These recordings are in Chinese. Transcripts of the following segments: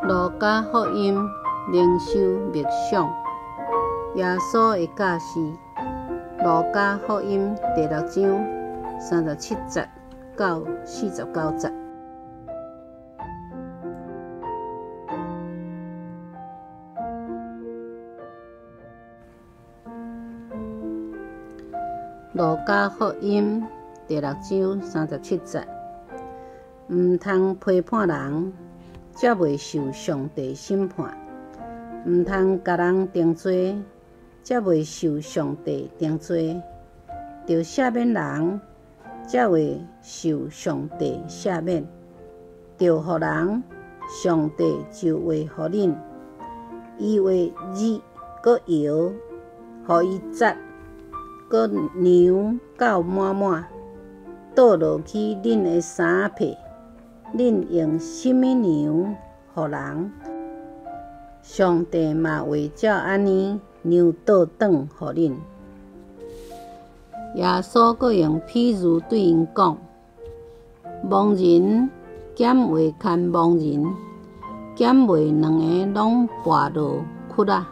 路加福音灵修默想，耶稣的教示。路加福音第6章37节到49节。路加福音第6章37节，毋通批判人，才袂受上帝审判；毋通甲人定罪，才袂受上帝定罪；着赦免人，才会受上帝赦免；着予人，上帝就会予恁。伊为日搁摇，予伊节搁牛到满满，倒落去恁的衫被，恁用什么牛予人，上帝嘛会照安尼牛倒转予恁。耶稣搁用譬喻对因讲：盲人捡话牵盲人，捡话两个拢跋落窟仔。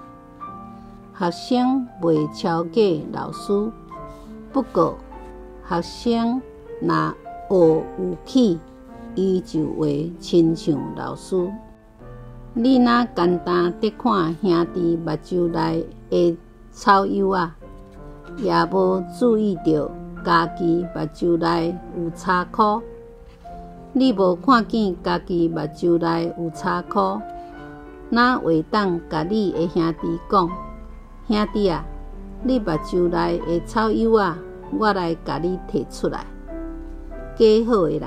学生袂超过老师，不过学生若学有起，伊就会亲像老师。你若简单直看兄弟目睭内的草油啊，也无注意到家己目睭内有柴箍。你无看见家己目睭内有柴箍，哪会当甲你的兄弟讲？兄弟啊，你目睭内的草油啊，我来甲你摕出来。假好的人，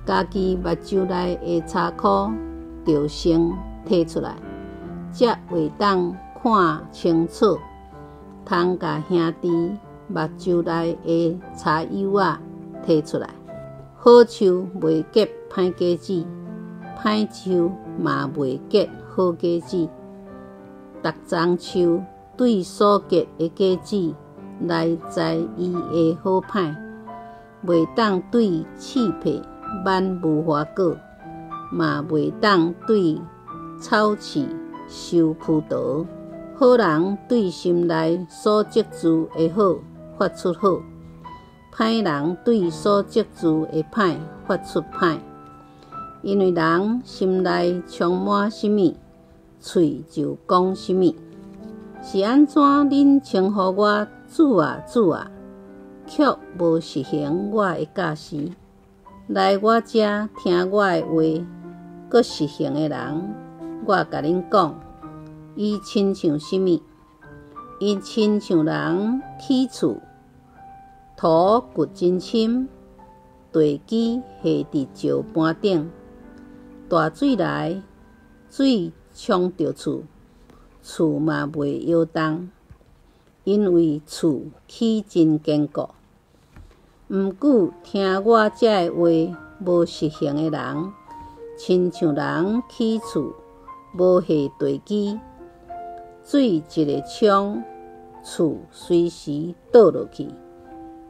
家己目睭内的柴箍就先摕出来，才会当看清楚，通甲兄弟目睭内的柴油啊摕出来。好树袂结歹果子，歹树嘛袂结好果子。逐丛树对所结的果子来知伊的好歹，袂当对刺皮挽无花果，嘛袂当对草刺收葡萄。好人对心内所积聚的好发出好，歹人对所积聚的歹发出歹。因为人心内充满什么，嘴就讲什么。是安怎恁称呼我主啊主啊，却无实行我的教示？来我这听我的话，搁实行的人，我甲恁讲，伊亲像什么？伊亲像人起厝，土掘真深，地基下伫石盘顶，大水来，水冲着厝，厝嘛袂摇动，因为厝起真坚固。毋过听我这话无实行的人，亲像人起厝无下地基，水一个冲，厝随时倒落去，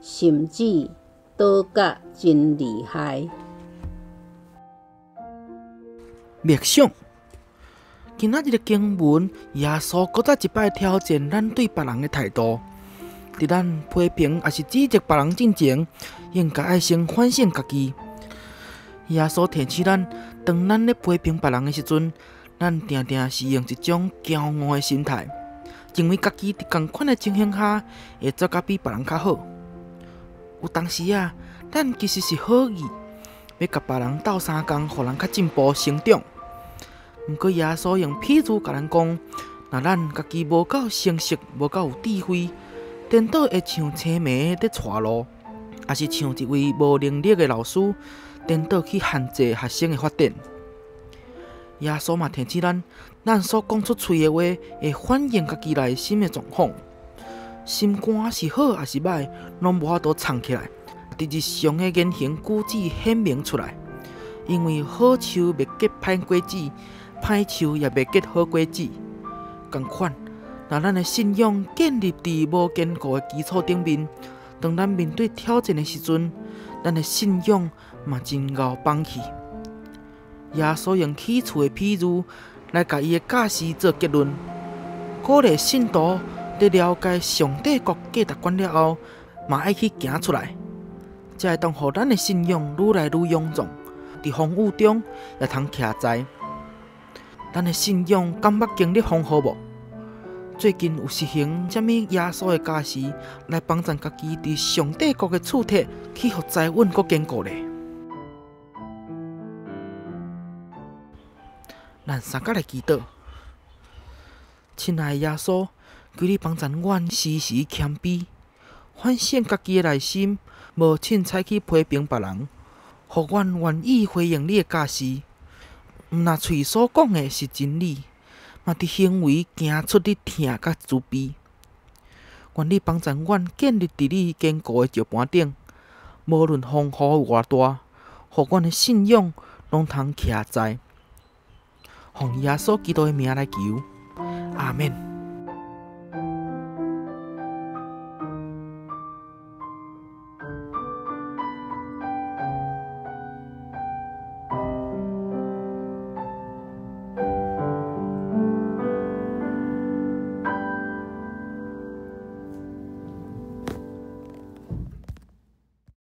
甚至倒甲真厉害。默想，今仔日的经文，耶稣搁再一摆挑战咱对别人的态度。伫咱批评也是指责别人之前，应该爱先反省家己。耶稣提醒咱，当咱咧批评别人的时阵，咱定定是用一种骄傲的心态，认为家己伫同款的情形下会做甲比别人较好。有当时啊，咱其实是好意，要甲别人斗相共，互人较进步成长。毋过耶稣用譬喻甲咱讲，若咱家己无够成熟，无够有智慧，颠倒会像青梅在带路，也是像一位无能力的老师，颠倒去限制学生的发展。耶稣嘛提醒咱所讲出嘴的话，会反映家己内心的状况。心肝是好还是歹，拢无法度藏起来，伫日常的言行举止显明出来。因为好树袂结歹果子，歹树也袂结好果子。同款，若咱的信仰建立伫无坚固的基础顶面，当咱面对挑战的时阵，咱的信仰嘛真熬放弃。耶稣用起厝的譬喻来甲伊的教示做结论，鼓励信徒在了解上帝国价值观了后，嘛爱去行出来，才会当互咱的信仰愈来愈勇壮，伫风雨中也通徛在。咱的信仰敢捌经历风雨无？最近有实行啥物耶稣的教示来帮助家己伫上帝国的厝体去互财稳搁坚固咧？咱三甲来祈祷，亲爱的耶稣，求你帮助阮时时谦卑，反省家己的内心，无凊彩去批评别人，互阮愿意回应你的教示。毋若喙所讲的是真理，嘛伫行为行出你疼甲慈悲。愿你帮助阮建立伫你坚固的石盘顶，无论风雨有偌大，互阮的信仰拢通徛在。奉耶稣基督的名来求，阿免。